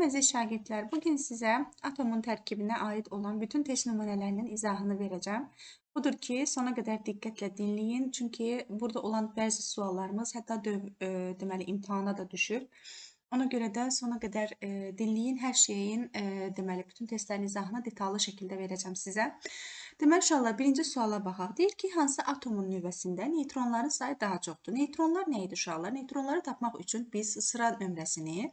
Salam əziz şagirdlər, bugün sizə atomun tərkibinə aid olan bütün test nümunələrinin izahını verəcəm. Budur ki, sona qədər diqqətlə dinləyin, çünki burada olan bəzi suallarımız hətta deməli imtahana da düşür. Ona görə də sona qədər dinləyin, hər şeyin deməli bütün testlərin izahını detallı şəkildə verəcəm sizə. Deməli uşaqlar, birinci suala baxaq. Deyir ki, hansı atomun nüvəsində neйтronların sayı daha çoxdur? Neйтronlar nə idi uşaqlar? Neйтronları tapmaq üçün biz sıra nömrəsini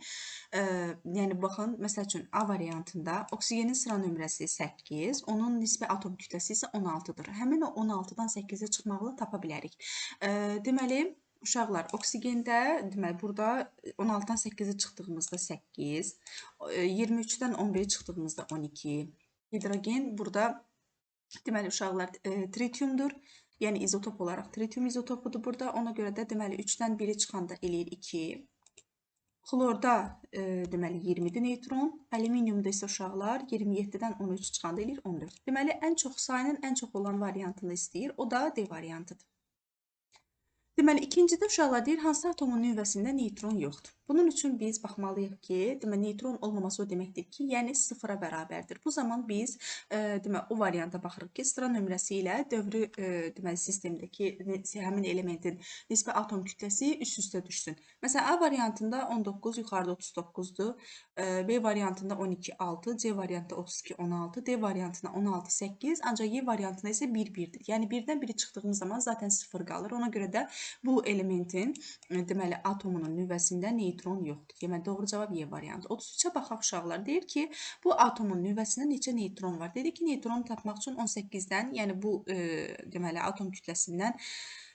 yəni baxın, məsəl üçün A variantında oksigenin sıra nömrəsi 8, onun nisbi atom kütləsi isə 16-dır. Həmin o 16-dan 8-ə çıxmaqla tapa bilərik. Deməli, uşaqlar, oksigində, deməli, burada 16-dan 8-ə çıxdığımızda 8, 23-dən 11-ə çıxdığımızda 12, hidrogen burada, deməli, uşaqlar, tritiumdur. Yəni, izotop olaraq tritium izotopudur burada. Ona görə də, deməli, 3-dən 1-i çıxanda eləyir 2. Xlorda deməli 20-dir neйтron, alüminiumda isə uşaqlar 27-dən 13 çıxanda eləyir 14. Deməli, sayının ən çox olan variantını istəyir, o da D variantıdır. Deməli, ikincidə uşaqlar deyir, hansı atomun nüvəsində neйтron yoxdur. Bunun üçün biz baxmalıyıq ki, deməli, neйтron olmaması o deməkdir ki, yəni sıfıra bərabərdir. Bu zaman biz deməli, o varianta baxırıq ki, sıra nömrəsi ilə dövrü deməli, sistemdəki həmin elementin nisbi atom kütləsi üst-üstə düşsün. Məsələn, A variantında 19, yuxarıda 39-dur. B variantında 12, 6, C variantında 32, 16, D variantında 16, 8, ancaq Y variantında isə 1, 1-dir. Yəni, birdən biri çıxdığımız zaman zaten sıfır qalır. Ona görə də bu elementin deməli atomunun nüvəsində neйтron yoxdur. Deməli doğru cavab Y variantı. 33-ə baxaq uşaqlar. Deyir ki, bu atomun nüvəsində neçə neйтron var? Dedi ki, neytronu tapmaq üçün 18-dən, yəni bu deməli atom kütləsindən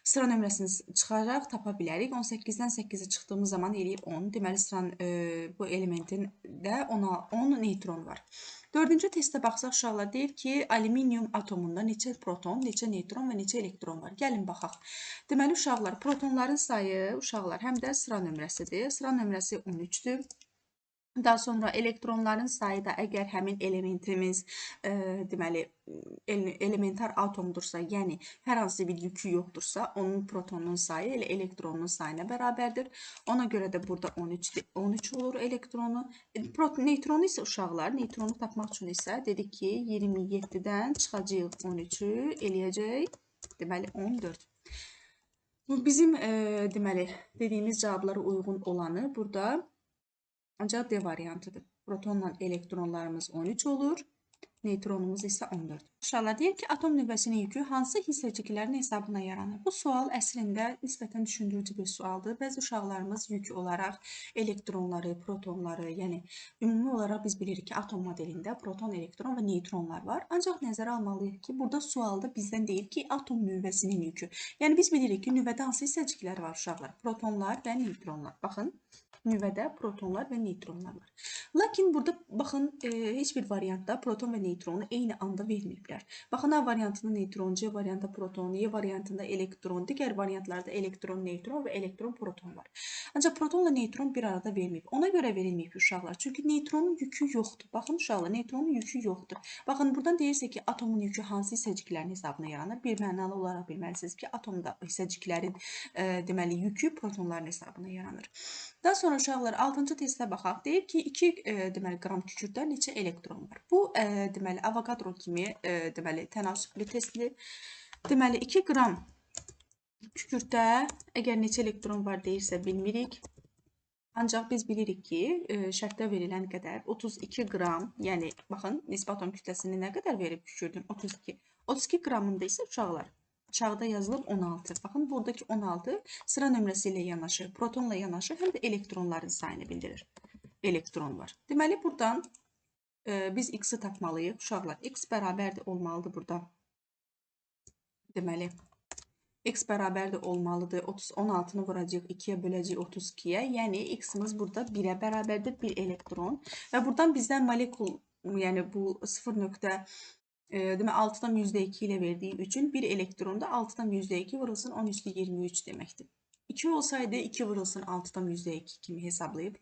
sıra nömrəsini çıxaraq tapa bilərik. 18-dən 8-ə çıxdığımız zaman eləyir 10. Deməli bu elementin də 10 neйтron var. Dördüncü testə baxsaq uşaqlar deyir ki, alüminium atomunda neçə proton, neçə neйтron və neçə elektron var. Gəlin baxaq. Deməli uşaqlar, protonların sayı uşaqlar həm də sıra nömrəsidir. Sıra nömrəsi 13-dür. Daha sonra elektronların sayı da əgər həmin elementimiz deməli elementar atomdursa, yəni hər hansı bir yükü yoxdursa, onun protonun sayı elə elektronun sayına bərabərdir. Ona görə də burada 13 olur elektronu. Neytronu isə uşaqlar, neytronu tapmaq üçün isə dedik ki, 27-dən çıxacağıq 13-ü eləyəcək, deməli 14. Bu bizim deməli dediyimiz cavablara uyğun olanı burada ancaq D variantıdır. Protonla elektronlarımız 13 olur. Neйтronumuz isə 14. Uşaqlar deyir ki, atom nüvəsinin yükü hansı hissəciklərin hesabına yaranır? Bu sual əslində nisbətən düşündürücü bir sualdır. Bəzi uşaqlarımız yük olaraq elektronları, protonları, yəni ümumi olaraq biz bilirik ki, atom modelində proton, elektron və neйтronlar var. Ancaq nəzərə almalıyıq ki, burada sualda bizdən deyir ki, atom nüvəsinin yükü. Yəni biz bilirik ki, nüvədə hansı hissəciklər var uşaqlar? Protonlar və neйтronlar. Baxın. Nüvədə protonlar və neйтronlar var. Lakin burada baxın, heç bir variantda proton və neytronu eyni anda verməyiblər. Baxın, A variantında neytron, C variantında proton, Y variantında elektron, digər variantlarda elektron, neytron və elektron, proton var. Ancaq protonla neytron bir arada verməyib. Ona görə verilməyib uşaqlar. Çünki neytronun yükü yoxdur. Baxın uşaqlar, neytronun yükü yoxdur. Baxın, buradan deyirsə ki, atomun yükü hansı hissəciklərin hesabına yaranır? Bir mənalı olaraq bilməlisiniz ki, atomda hissəciklərin deməli yükü protonların hesabına yaranır. Daha sonra uşaqlar 6-cı testə baxaq. Deyir ki, 2 deməli qram kükürddə neçə elektron var? Bu deməli Avogadro kimi deməli tənasüblü testdir. Deməli 2 qram kükürddə əgər neçə elektron var deyirsə bilmirik. Ancaq biz bilirik ki, şərtdə verilən qədər 32 qram, yəni baxın, nisbi atom kütləsini nə qədər verib kükürdün? 32. 32 qramında isə uşaqlar aşağıda yazılıb 16. Baxın, buradakı 16 sıra nömrəsi ilə yanaşı, protonla yanaşı, həm də elektronların sayını bildirir. Elektron var. Deməli, buradan biz x-i tapmalıyıq. Uşaqlar, x bərabərdir olmalıdır burada. Deməli, x bərabərdir olmalıdır. 16-nı vuracaq, 2-yə böləcək 32-yə. Yəni, x-imiz burada 1-ə bərabərdir, 1 elektron. Və buradan bizdən molekul, yəni bu 0. Demək, 6-dan %2 ilə verdiyi üçün 1 elektronda 6-dan %2 vurulsun 10 üstü 23 deməkdir. 2 olsaydı 2 vurulsun 6-dan %2 kimi hesablayıb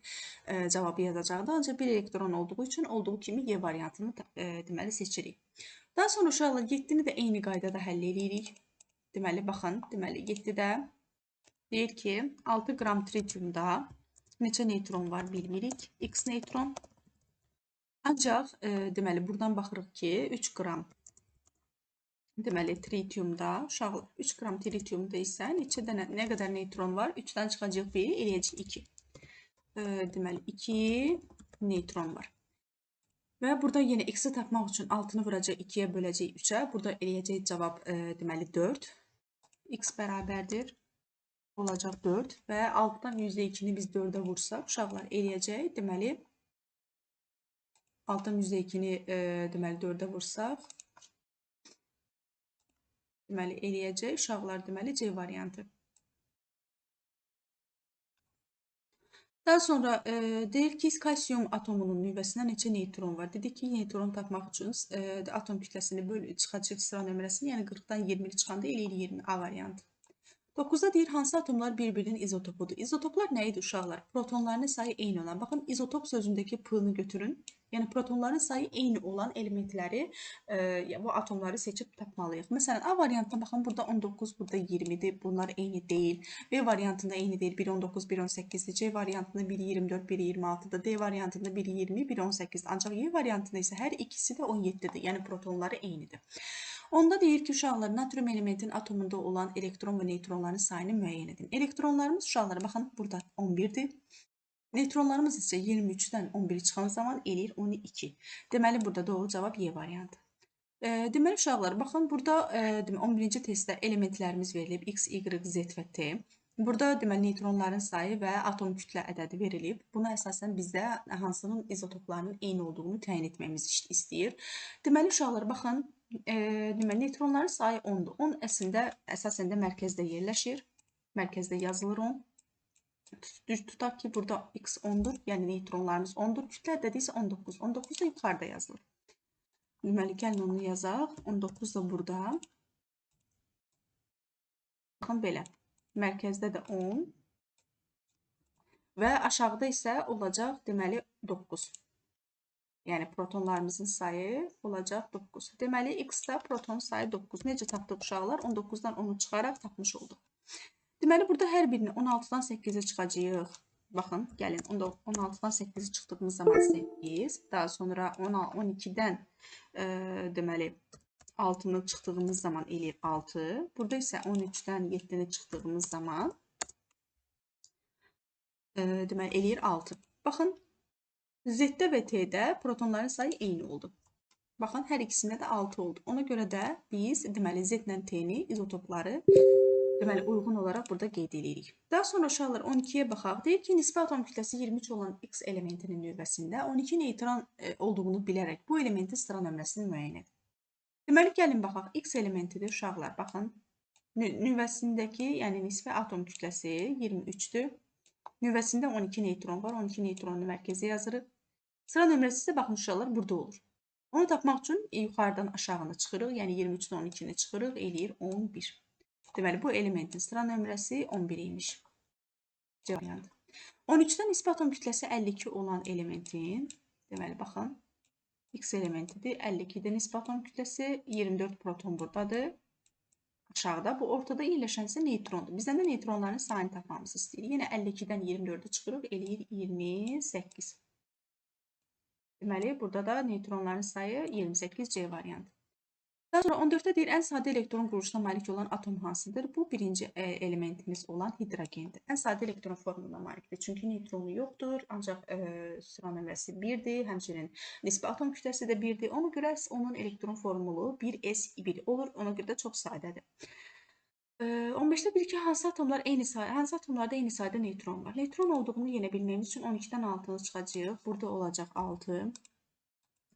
cavabı yazacaqdı. Ancaq 1 elektron olduğu üçün olduğu kimi Y variantını deməli seçirik. Daha sonra uşaqlar 7-ni də eyni qaydada həll edirik. Deməli, baxın, deməli 7-də deyir ki, 6 qram tritiumda neçə neйтron var bilmirik. X neйтron. Ancaq deməli buradan baxırıq ki, 3 qram deməli tritiumda, uşaqlar 3 qram tritiumda isə neçə dənə, nə qədər neutron var? 3-dən çıxacaq 1, eləyəcək 2. Deməli 2 neutron var. Və burada yenə x-i tapmaq üçün 6-nı vuracaq 2-yə böləcək 3-ə. Burada eləyəcək cavab deməli 4. X bərabərdir. Olacaq 4 və 6-dan %2-ni biz 4-ə vursaq, uşaqlar eləyəcək. Deməli 6-dan %2-ni deməli 4-ə vursaq, deməli eləyəcək. Uşaqlar deməli C variantı. Daha sonra deyir ki, kalsiyum atomunun nüvəsində neçə neutron var? Dedik ki, neutron tapmaq üçün atom kütləsini çıxacaq sıra nömrəsini, yəni 40-dan 20 çıxanda eləyir 20 A variantı. 9-da deyir, hansı atomlar bir-birinin izotopudur? İzotoplar nə idi uşaqlar? Protonlarının sayı eyni olan. Baxın, izotop sözündəki p-ni götürün. Yəni, protonların sayı eyni olan elementləri, bu atomları seçib tapmalıyıq. Məsələn, A variantına baxın, burada 19, burada 20-dir. Bunlar eyni deyil. B variantında eyni deyil. Biri 19, biri 18-dir. C variantında biri 24, biri 26-dır. D variantında biri 20, biri 18-dir. Ancaq Y variantında isə hər ikisi də 17-dir. Yəni, protonları eynidir. Onda deyir ki, uşaqlar, natrium elementin atomunda olan elektron və neutronların sayını müəyyən edin. Elektronlarımız uşaqlara baxın, burada 11-dir. Neutronlarımız isə 23-dən 11-i çıxan zaman eləyir 12. Deməli, burada doğru cavab Y variantı. Deməli, uşaqlar, baxın, burada 11-ci testdə elementlərimiz verilib. X, Y, Z və T. Burada deməli, neutronların sayı və atom kütlə ədədi verilib. Buna əsasən bizdə hansının izotoplarının eyni olduğunu təyin etməyimiz istəyir. Deməli, uşaqlar, baxın, deməli, neutronların sayı 10-dur. 10 əsasən də mərkəzdə yerləşir. Mərkəzdə yazılır 10. Tutaq ki, burada X 10-dur, yəni neutronlarımız 10-dur. Kütlə ədədi isə 19. 19 da yuxarıda yazılır. Deməli, gəlin onu yazaq. 19 da burada. Baxın, belə. Mərkəzdə də 10. Və aşağıda isə olacaq, deməli, 9. Yəni, protonlarımızın sayı olacaq 9. Deməli, X-da proton sayı 9. Necə tapdıq uşaqlar? 19-dan 10-u çıxaraq tapmış olduq. Deməli, burada hər birini 16-dan 8-ə çıxacaq. Baxın, gəlin, 16-dan 8-i çıxdığımız zaman 8. Daha sonra 12-dən deməli, 6-nı çıxdığımız zaman eləyir 6. Burada isə 13-dən 7-ni çıxdığımız zaman deməli, eləyir 6. Baxın, Z-də və T-də protonların sayı eyni oldu. Baxın, hər ikisində də 6 oldu. Ona görə də biz, deməli, Z-lə T-ni, izotopları, deməli, uyğun olaraq burada qeyd edirik. Daha sonra uşaqlar 12-yə baxaq. Deyir ki, nisbi atom kütləsi 23 olan X elementinin nüvəsində 12 neutron olduğunu bilərək bu elementin sıra nömrəsini müəyyən edin. Deməli, gəlin baxaq. X elementidir uşaqlar. Baxın, nüvəsindəki, yəni nisbi atom kütləsi 23-dür. Nüvəsində 12 neutron var. 12 neutronunu mərkəzə yazırıq. Sıra nömrəsi isə baxın uşaqlar burada olur. Onu tapmaq üçün yuxarıdan aşağını çıxırıq. Yəni 23-dən 12-ni çıxırıq. Eləyir 11. Deməli, bu elementin sıra nömrəsi 11 imiş. C variantı. 13-dən nisbi atom kütləsi 52 olan elementin, deməli, baxın, X elementidir. 52-də nisbi atom kütləsi 24 proton buradadır. Aşağıda, bu ortada yerləşən isə neutrondur. Bizdən də neutronların sayını tapmamızı istəyir. Yenə 52-dən 24-ü çıxırıq, eləyir 28. Deməli, burada da neutronların sayı 28 C variantı. Daha sonra 14-də deyir, ən sadə elektron quruluşuna malik olan atom hansıdır? Bu, birinci elementimiz olan hidrogendir. Ən sadə elektron formuluna malikdir. Çünki neutronu yoxdur, ancaq sıra nömrəsi 1-dir, həmçinin nisbi atom kütləsi də 1-dir. Ona görə onun elektron formulu 1s1 olur. Ona görə də çox sadədir. 15-də deyir ki, hansı atomlarda eyni sayda neutron var? Neutron olduğunu yenə bilməyimiz üçün 12-dən 6-nı çıxacaq. Burada olacaq 6.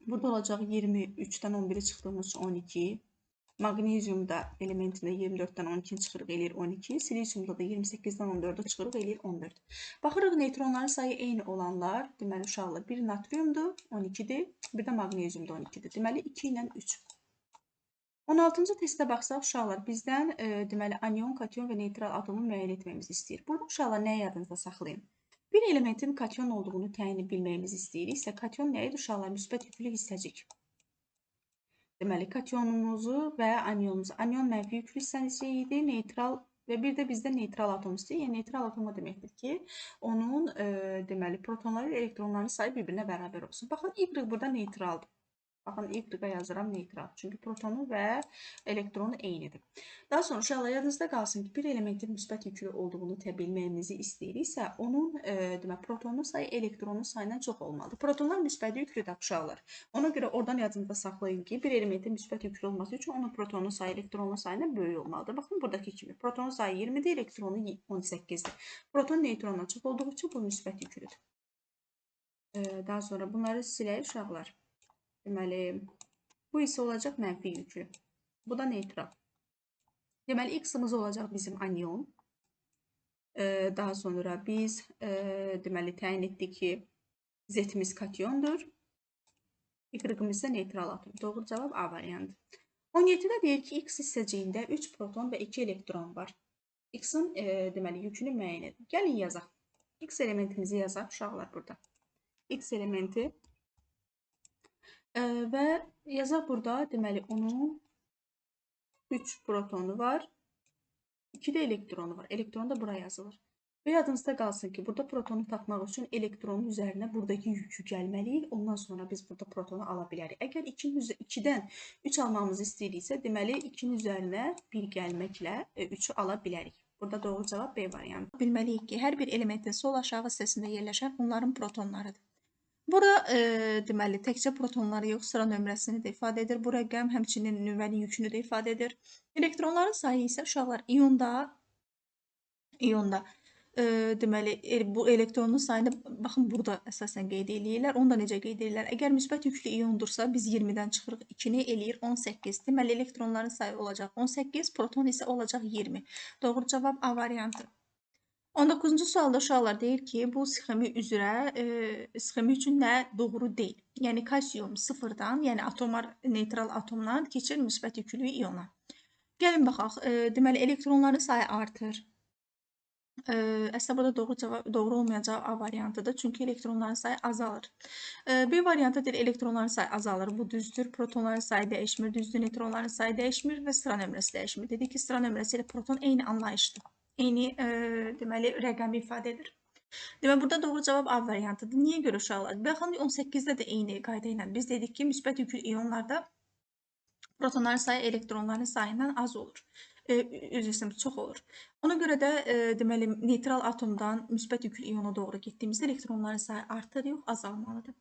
Burada olacaq 23-dən 11-i çıxdığımız üçün 12. Magneziumda elementində 24-dən 12-ni çıxırıq, eləyir 12. Silisiumda da 28-dən 14-ə çıxırıq, eləyir 14. Baxırıq, neutronların sayı eyni olanlar, deməli, uşaqlar, bir natriumdur, 12-dir, bir də magneziumda 12-dir. Deməli, 2 ilə 3. 16-cı testdə baxsaq, uşaqlar, bizdən, deməli, anion, kation və neytral atomu müəyyən etməyimizi istəyir. Burada, uşaqlar, nəyi yadınızda saxlayın? Bir elementin kation olduğunu təyin bilməyimizi istəyiriksə, kation nə idi uşaqlar? Müsbət yüklü hissəcik. Deməli, kationumuzu və anionumuzu. Anion mənfi yüklü hissəcik idi, neytral Və bir də bizdə neytral atom istəyir. Yəni neytral atom o deməkdir ki, onun deməli protonları ilə elektronların sayı bir-birinə bərabər olsun. Baxın, Y burada neytraldır. Baxın, Y-ə yazıram neytral. Çünki protonu və elektronu eynidir. Daha sonra uşaqlar yadınızda qalsın ki, bir elementin müsbət yüklü olduğunu bilməyimizi istəyiriksə, onun demək, protonun sayı elektronun sayından çox olmalıdır. Protonlar müsbət yüklüdür uşaqlar. Ona görə oradan yadınızda saxlayın ki, bir elementin müsbət yüklü olması üçün onun protonun sayı elektronun sayından böyük olmalıdır. Baxın, buradakı kimi. Protonun sayı 20-dir, elektronu 18-dir. Proton neutrondan çox olduğu üçün bu müsbət yüklüdür. Daha sonra bunları silək uşaqlar. Deməli, bu isə olacaq mənfi yüklü. Bu da neytral. Deməli, X-ımız olacaq bizim anion. Daha sonra biz deməli, təyin etdik ki, Z-imiz kationdur. Y-ımız isə neytral atom. Doğru cavab A variantı. 17-də deyir ki, X hissəciyində 3 proton və 2 elektron var. X-in deməli, yükünü müəyyən edin. Gəlin yazaq. X elementimizi yazaq uşaqlar burada. X elementi və yazaq burada, deməli, onun 3 protonu var, 2 də elektronu var. Elektron da buraya yazılır. Və yadınızda qalsın ki, burada protonu tapmaq üçün elektronun üzərinə buradakı yükü gəlməliyik. Ondan sonra biz burada protonu ala bilərik. Əgər 2-dən 3 almamızı istəyiriksə, deməli 2-nin üzərinə 1 gəlməklə 3-ü ala bilərik. Burada doğru cavab B variantı. Bilməliyik ki, hər bir elementin sol aşağı hissəsində yerləşən onların protonlarıdır. Burada deməli təkcə protonları yox, sıra nömrəsini də ifadə edir. Bu rəqəm həmçinin nüvənin yükünü də ifadə edir. Elektronların sayı isə uşaqlar iyonda deməli bu elektronun sayını baxın burada əsasən qeyd eləyirlər. Onu da necə qeyd edirlər? Əgər müsbət yüklü iyondursa biz 20-dən çıxırıq, 2-ni eləyir 18. Deməli elektronların sayı olacaq 18, proton isə olacaq 20. Doğru cavab A variantı. 19-cu sualda uşaqlar deyir ki, bu sxemi üçün nə doğru deyil. Yəni kalsium sıfırdan, yəni atomar neytral atomdan keçir müsbət yüklü iona. Gəlin baxaq. Deməli elektronların sayı artır. Əslində burada doğru olmayan cavab A variantıdır. Çünki elektronların sayı azalır. B variantı deyir elektronların sayı azalır. Bu düzdür. Protonların sayı dəyişmir. Düzdür. Neytronların sayı dəyişmir və sıra nömrəsi dəyişmir. Dedik ki, sıra nömrəsi ilə proton eyni anlayışdır. Eyni deməli rəqəmi ifadə edir. Deməli burada doğru cavab A variantıdır. Niyə görə uşaqlar? Baxın 18-də də eyni qayda ilə biz dedik ki, müsbət yüklü iyonlarda protonların sayı elektronların sayından az olur. Üzr istəyirəm, çox olur. Ona görə də deməli neytral atomdan müsbət yüklü iyona doğru getdiyimizdə elektronların sayı artır, yox azalmalıdır.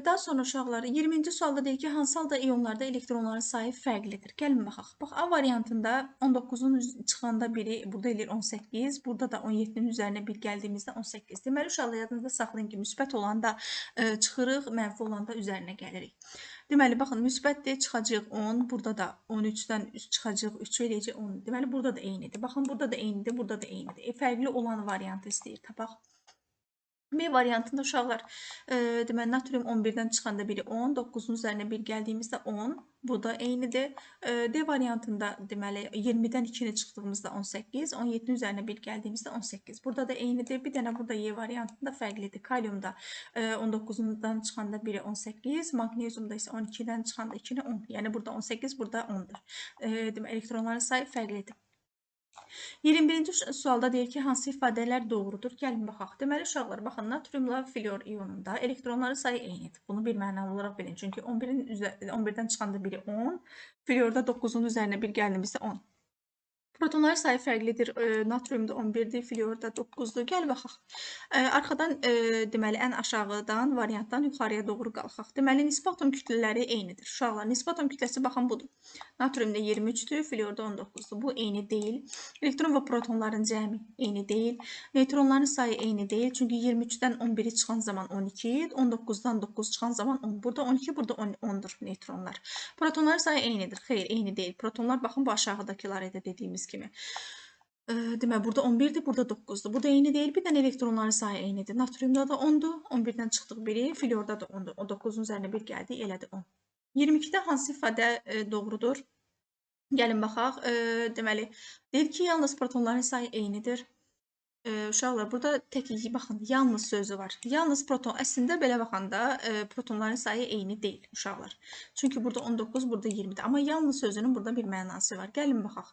Daha sonra uşaqlar 20-ci sualda deyir ki, hansı halda iyonlarda elektronların sayı fərqlidir? Gəlin baxaq. Bax, A variantında 19-un çıxanda biri burada eləyir 18, burada da 17-nin üzərinə bir gəldiyimizdə 18. Deməli, uşaqlar yadınızda saxlayın ki, müsbət olanda çıxırıq, mənfi olanda üzərinə gəlirik. Deməli, baxın, müsbətdir, çıxacaq 10, burada da 13-dən çıxacaq 3 eləyəcək 10. Deməli, burada da eynidir. Baxın, burada da eynidir, burada da eynidir. Fərqli olan variantı istəyir, tapaq. B variantında uşaqlar, deməli, natrium 11-dən çıxanda biri 10, 9-un üzərinə 1 gəldiyimizdə 10, bu da eynidir. D variantında, deməli, 20-dən 2-ni çıxdığımızda 18, 17-nin üzərinə 1 gəldiyimizdə 18. Burada da eynidir. Bir dənə burada Y variantında fərqlidir. Kaliumda 19-dan çıxanda biri 18, magneziumda isə 12-dən çıxanda 2-ni 10. Yəni, burada 18, burada 10-dur. Deməli, elektronların sayı fərqlidir. 21-ci sualda deyir ki, hansı ifadələr doğrudur? Gəlin baxaq. Deməli, uşaqlar, baxın, natriumla flor iyonunda elektronların sayı eynidir. Bunu bir mənalı olaraq bilin. Çünki 11-dən çıxanda biri 10, florda 9-un üzərinə bir gəldiyimizdə 10. Protonların sayı fərqlidir. Natriumda 11-dir, florda 9-dur. Gəl baxaq. Arxadan, deməli, ən aşağıdan, variantdan yuxarıya doğru qalxaq. Deməli, nisbi atom kütlələri eynidir. Uşaqlar, nisbi atom kütləsi, baxın, budur. Natriumda 23-dür, florda 19-dur. Bu eyni deyil. Elektron və protonların cəmi eyni deyil. Neytronların sayı eyni deyil. Çünki 23-dən 11-i çıxan zaman 12, 19-dan 9 çıxan zaman 10. Burada 12, burada 10-dur neytronlar. Protonların sayı eynidir. Xeyr, eyni deyil. Protonlar, baxın, bu aşağıdakılar idi dediyimiz kimi. Deməli, burada 11-dir, burada 9-dur. Bu da eyni deyil. Bir dənə elektronların sayı eynidir. Natriumda da 10-dur. 11-dən çıxdıq biri. Florda da 10-dur. O 9-un üzərinə bir gəldi, elədi 10. 22-də hansı ifadə doğrudur? Gəlin baxaq. Deməli, deyir ki, yalnız protonların sayı eynidir. Uşaqlar, burada təkliyi baxın, yalnız sözü var. Yalnız proton, əslində belə baxanda protonların sayı eyni deyil uşaqlar. Çünki burada 19, burada 20-dir. Amma yalnız sözünün burada bir mənası var. Gəlin baxaq.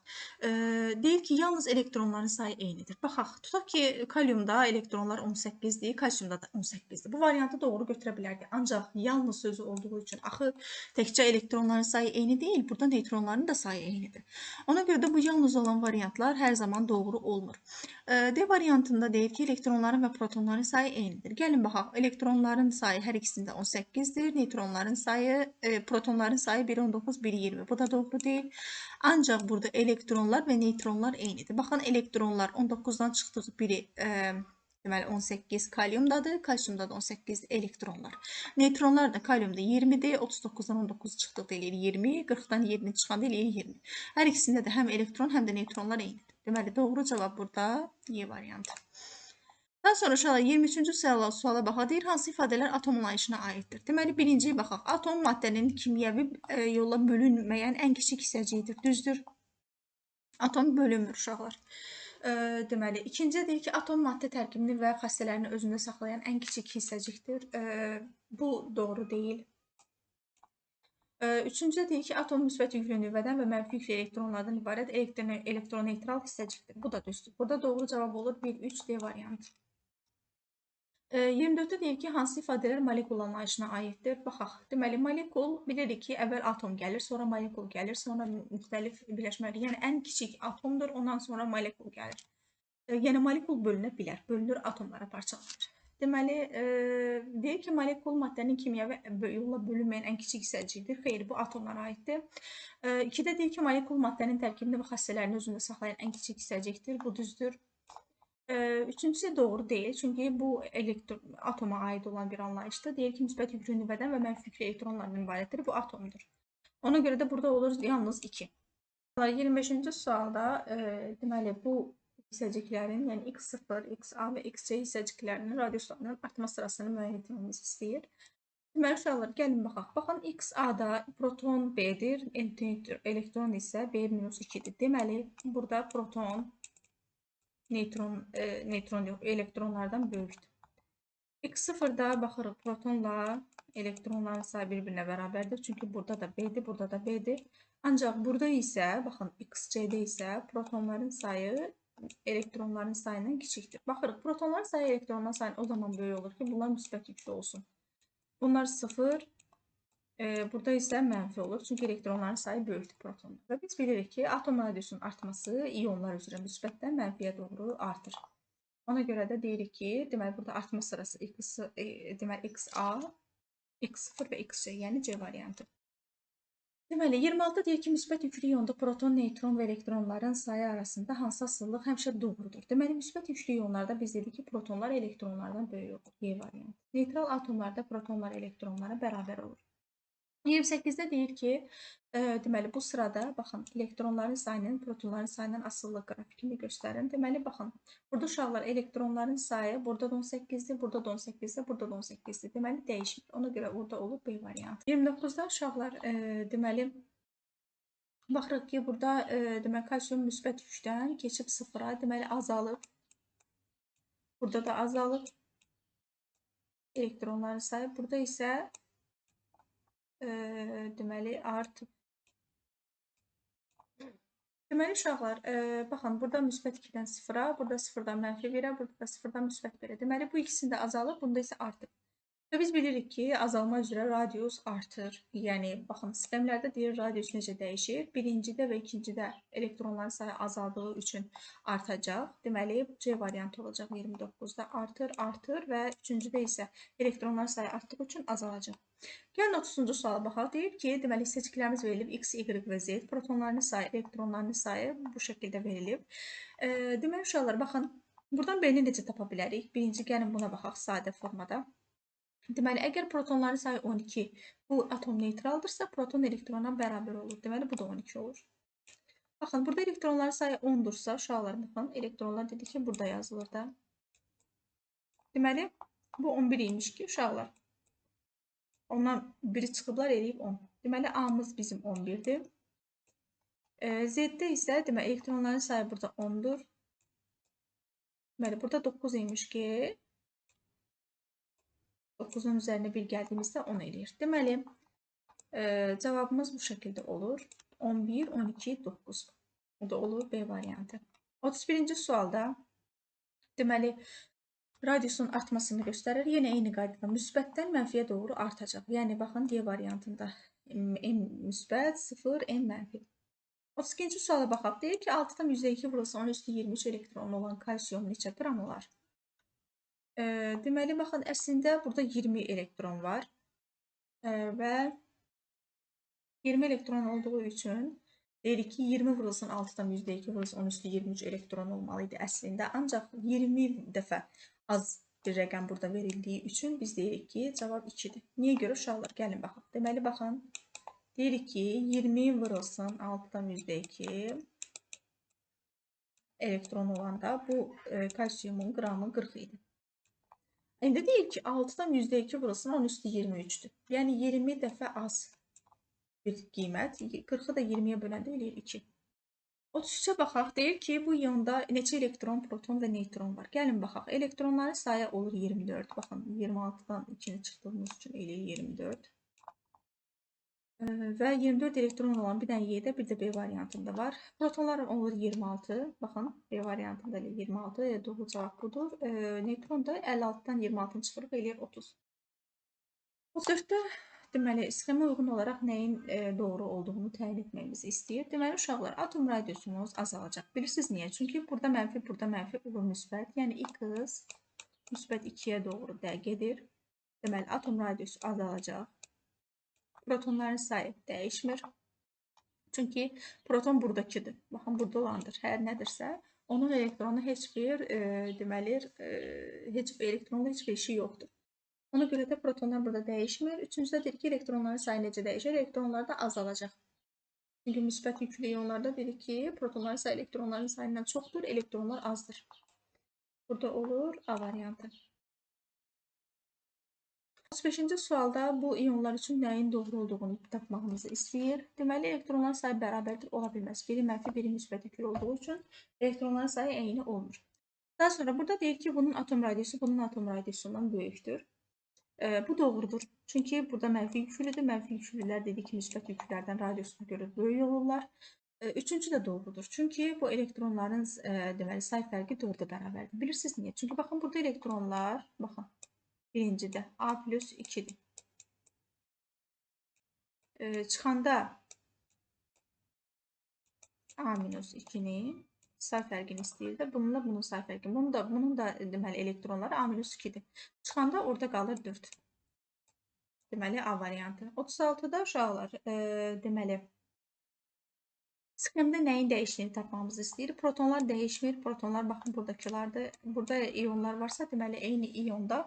Deyir ki, yalnız elektronların sayı eynidir. Baxaq, tutaq ki, kalyumda elektronlar 18-dir, kalsiumda da 18-dir. Bu variantı doğru götürə bilərdik. Ancaq yalnız sözü olduğu üçün axı təkcə elektronların sayı eyni deyil, burada neytronların da sayı eynidir. Ona görə də bu yalnız olan variantlar hər zaman doğru olmur. D variantında deyir ki, elektronların və protonların sayı eynidir. Gəlin baxaq. Elektronların sayı hər ikisində 18-dir. Neytronların sayı, protonların sayı biri 19, biri 20. Bu da doğru deyil. Ancaq burada elektronlar və neytronlar eynidir. Baxın, elektronlar 19-dan çıxdığı biri deməli 18 kalyumdadır, kalsiumda da 18 elektronlar. Neytronlar da kalyumda 20-dir, 39-dan 19 çıxdıqda eləyir 20, 40-dan 20 çıxanda eləyir 20. Hər ikisində də həm elektron, həm də neytronlar eynidir. Deməli, doğru cavab burada Y variantı. Daha sonra uşaqlar 23-cü suala baxaq. Deyir, hansı ifadələr atom anlayışına aiddir? Deməli, birinciyə baxaq. Atom maddənin kimyəvi yolla bölünməyən ən kiçik hissəciyidir. Düzdür? Atom bölünmür uşaqlar. Deməli, ikincidə deyir ki, atom maddə tərkibini və xassələrini özündə saxlayan ən kiçik hissəcikdir. Bu doğru deyil. Üçüncüdə deyir ki, atom müsbət yüklü nüvədən və mənfi yüklü elektronlardan ibarət elektroneytral hissəcikdir. Bu da düzdür. Burada doğru cavab olur 1, 3, D variantı. 24-də deyir ki, hansı ifadələr molekul anlayışına aiddir? Baxaq. Deməli, molekul bilirik ki, əvvəl atom gəlir, sonra molekul gəlir, sonra müxtəlif birləşmələr. Yəni, ən kiçik atomdur, ondan sonra molekul gəlir. Yəni, molekul bölünə bilər, bölünür, atomlara parçalanır. Deməli, deyir ki, molekul maddənin kimyəvi yolla bölünməyən ən kiçik hissəcikdir. Xeyr, bu atomlara aiddir. 2-də deyir ki, molekul maddənin tərkibini və xassələrini özündə saxlayan ən kiçik hissəcikdir. Bu düzdür. Üçüncüsü doğru deyil. Çünki bu atoma aid olan bir anlayışdır. Deyir ki, müsbət yüklü nüvədən və mənfi yüklü elektronlardan ibarətdir. Bu atomdur. Ona görə də burada olur yalnız 2. 25-ci sualda deməli bu hissəciklərin, yəni X0, XA və XC hissəciklərinin radiuslarının artma sırasını müəyyən etmemizi istəyir. Deməli, uşaqlar, gəlin baxaq. Baxın, XA-da proton B-dir, elektron isə B-2-dir. Deməli, burada proton neytron yox, elektronlardan böyükdür. X0-da baxırıq, protonla elektronların sayı bir-birinə bərabərdir. Çünki burada da B-dir, burada da B-dir. Ancaq burada isə, baxın, XC-də isə protonların sayı elektronların sayından kiçikdir. Baxırıq, protonların sayı elektronların sayından o zaman böyük olur ki, bunlar müsbət yüklü olsun. Bunlar 0, burada isə mənfi olur. Çünki elektronların sayı böyükdür protonlar. Və biz bilirik ki, atom radiusunun artması iyonlar üzrə müsbətdən mənfiyə doğru artır. Ona görə də deyirik ki, deməli burada artma sırası deməli XA, X0 və XC, yəni C variantı. Deməli 26 deyir ki, müsbət yüklü iyonda proton, neytron və elektronların sayı arasında hansı asıllıq həmişə doğrudur. Deməli müsbət yüklü iyonlarda biz dedik ki, protonlar elektronlardan böyük olur. Y variantı. Neytral atomlarda protonlar elektronlara bərabər olur. 28-də deyir ki, deməli bu sırada baxın, elektronların sayının protonların sayından asıllıq qrafikini göstərin. Deməli baxın, burada uşaqlar elektronların sayı burada da 18-dir, burada da 18-dir, burada da 18-dir. Deməli dəyişmir. Ona görə burada olur B variantı. 29-da uşaqlar deməli baxırıq ki, burada deməli kalsium müsbət yükdən keçib 0-a, deməli azalıb. Burada da azalıb elektronların sayı. Burada isə deməli artıb. Deməli uşaqlar, baxın, burada müsbət 2-dən 0-a, burada 0-dan mənfi 1-ə, burada da 0-dan müsbət 1-ə. Deməli bu ikisində azalıb, bunda isə artıb. Və biz bilirik ki, azalma üzrə radius artır. Yəni, baxın, sistemlərdə deyir, radius necə dəyişir? Birincidə və ikincidə elektronların sayı azaldığı üçün artacaq. Deməli, C variantı olacaq 29-da artır və üçüncüdə isə elektronların sayı artdığı üçün azalacaq. Gəlin 30-cu suala baxaq. Deyir ki, deməli, hissəciklərimiz verilib X, Y və Z. Protonların sayı, elektronların sayı bu şəkildə verilib. Deməli, uşaqlar, baxın, buradan B-ni necə tapa bilərik? Birinci, gəlin buna baxaq sadə formada. Deməli, əgər protonların sayı 12, bu atom neytraldırsa, proton elektrona bərabər olur. Deməli, bu da 12 olur. Baxın, burada elektronların sayı 10-dursa, uşaqlar, baxın, elektronlar dedik ki, burada yazılır da. Deməli, bu 11 imiş ki, uşaqlar. Ondan biri çıxıblar, eləyib 10. Deməli, A-mız bizim 11-dir. Z-də isə, deməli, elektronların sayı burada 10-dur. Deməli, burada 9 imiş ki, 9-un üzərinə 1 gəldiyimizdə 10 eləyir. Deməli, cavabımız bu şəkildə olur. 11, 12, 9. Bu da olur B variantı. 31-ci sualda deməli, radiusun artmasını göstərir. Yenə eyni qaydada müsbətdən mənfiyə doğru artacaq. Yəni, baxın, D variantında M müsbət, 0, M mənfi. 32-ci suala baxaq. Deyir ki, 6-dan %2 vurulsa 10 üstü 23 elektron olan kalsiyum neçə qram olar? Deməli, baxın, əslində burada 20 elektron var və 20 elektron olduğu üçün deyirik ki, 20 vurulsun 6-dan %2 vurulsun 10 üstü 23 elektron olmalı idi əslində. Ancaq 20 dəfə az bir rəqəm burada verildiyi üçün biz deyirik ki, cavab 2-dir. Niyə görə uşaqlar? Gəlin baxaq. Deməli, baxın, deyirik ki, 20 vurulsun 6-dan %2 elektron olanda bu kalsiyumun qramı 40 idi. İndi deyir ki, 6-dan %2 vurulsun 10 üstü 23-dür. Yəni, 20 dəfə az bir qiymət. 40-ı da 20-yə böləndə eləyir 2. 33-ə baxaq. Deyir ki, bu iyonda neçə elektron, proton və neytron var. Gəlin baxaq. Elektronların sayı olur 24. Baxın, 26-dan 2-ni çıxdığımız üçün eləyir 24. Və 24 elektron olan bir dənə Y-də, bir də B variantında var. Protonlar olur 26. Baxın, B variantında 26. Doğru cavab budur. Neytron da 56-dan 26-nı çıxırıq, eləyir 30. 34-də deməli, sxemə uyğun olaraq nəyin doğru olduğunu təyin etməyimizi istəyir. Deməli, uşaqlar, atom radiusumuz azalacaq. Bilirsiniz niyə? Çünki burada mənfi olur müsbət. Yəni, X müsbət 2-yə doğru gedir. Deməli, atom radiusu azalacaq. Protonların sayı dəyişmir. Çünki proton buradakıdır. Baxın, burada olandır. Hər nədirsə, onun elektronu heç bir, deməli, heç bir elektronla heç bir işi yoxdur. Ona görə də protonlar burada dəyişmir. Üçüncüdə deyir ki, elektronların sayı necə dəyişir? Elektronlar da azalacaq. Çünki müsbət yüklü iyonlarda dedik ki, protonların sayı elektronların sayından çoxdur, elektronlar azdır. Burada olur A variantı. 35-ci sualda bu iyonlar üçün nəyin doğru olduğunu tapmağımızı istəyir. Deməli, elektronların sayı bərabərdir, ola bilməz. Biri mənfi, biri müsbət yüklü olduğu üçün elektronların sayı eyni olmur. Daha sonra burada deyir ki, bunun atom radiusu bunun atom radiusundan böyükdür. Bu doğrudur. Çünki burada mənfi yüklüdür. Mənfi yüklülər dedik ki, müsbət yüklülərdən radiusuna görə böyük olurlar. Üçüncü də doğrudur. Çünki bu elektronların deməli, say fərqi 4-ə bərabərdir. Bilirsiniz niyə? Çünki baxın, burada elektronlar, baxın, birincidə A plus 2-dir. Çıxanda A minus 2-ni say fərqini istəyir də, bununla bunun say fərqini. Bunun da deməli, elektronları A minus 2-dir. Çıxanda orada qalır 4. Deməli, A variantı. 36-da uşaqlar, deməli, sxemdə nəyin dəyişdiyini tapmamızı istəyir. Protonlar dəyişmir. Protonlar, baxın, buradakılardır. Burada iyonlar varsa, deməli, eyni iyonda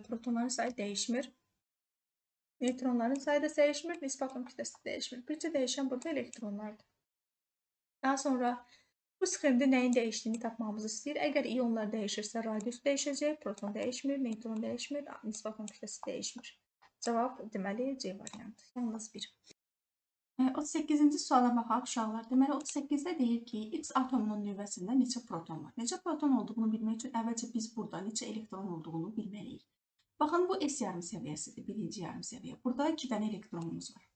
protonların sayı dəyişmir. Neytronların sayı da dəyişmir. Nisbi atom kütləsi dəyişmir. Bircə dəyişən burada elektronlardır. Daha sonra bu sxemdə nəyin dəyişdiyini tapmamızı istəyir. Əgər iyonlar dəyişirsə, radius dəyişəcək. Proton dəyişmir, neytron dəyişmir, nisbi atom kütləsi dəyişmir. Cavab, deməli, C variantı. Yalnız 1. 38-ci suala baxaq, uşaqlar. Deməli, 38-də deyir ki, X atomunun nüvəsində neçə proton var? Neçə proton olduğunu bilmək üçün əvvəlcə biz burada neçə elektron olduğunu bilməliyik. Baxın, bu S yarım səviyyəsidir, birinci yarım səviyyə. Burada 2 dənə elektronumuz var.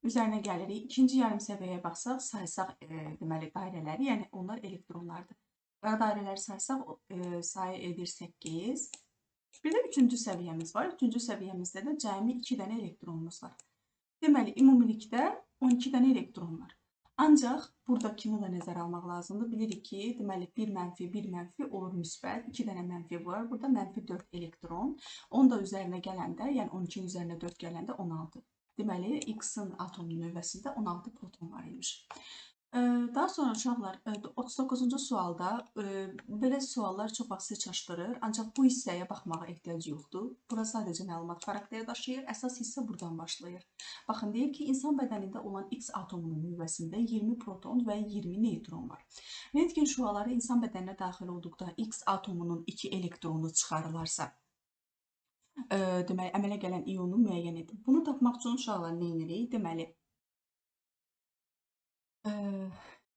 Üzərinə gəlirik. İkinci yarım səviyyəyə baxsaq, saysaq deməli, dairələri, yəni onlar elektronlardır. Qara dairələri saysaq, sayı edir 8. Bir də üçüncü səviyyəmiz var. Üçüncü səviyyəmizdə də cəmi 2 dənə elektronumuz var. Deməli, ümumilikdə 12 dənə elektron var. Ancaq buradakını da nəzərə almaq lazımdır. Bilirik ki, deməli, 1 mənfi olur müsbət, 2 dənə mənfi var. Burada mənfi 4 elektron. 10 da üzərinə gələndə, yəni 12-nin üzərinə 4 gələndə 16. Deməli, X-in atomun növbəsində 16 proton var imiş. Daha sonra uşaqlar, 39-cu sualda belə suallar çox vaxt sizi çaşdırır. Ancaq bu hissəyə baxmağa ehtiyac yoxdur. Bura sadəcə məlumat xarakteri daşıyır. Əsas hissə buradan başlayır. Baxın, deyir ki, insan bədənində olan X atomunun nüvəsində 20 proton və 20 neytron var. Rentgen şüaları insan bədəninə daxil olduqda X atomunun 2 elektronu çıxarılarsa, deməli, əmələ gələn iyonu müəyyən edin. Bunu tapmaq üçün uşaqlar nə edirik? Deməli,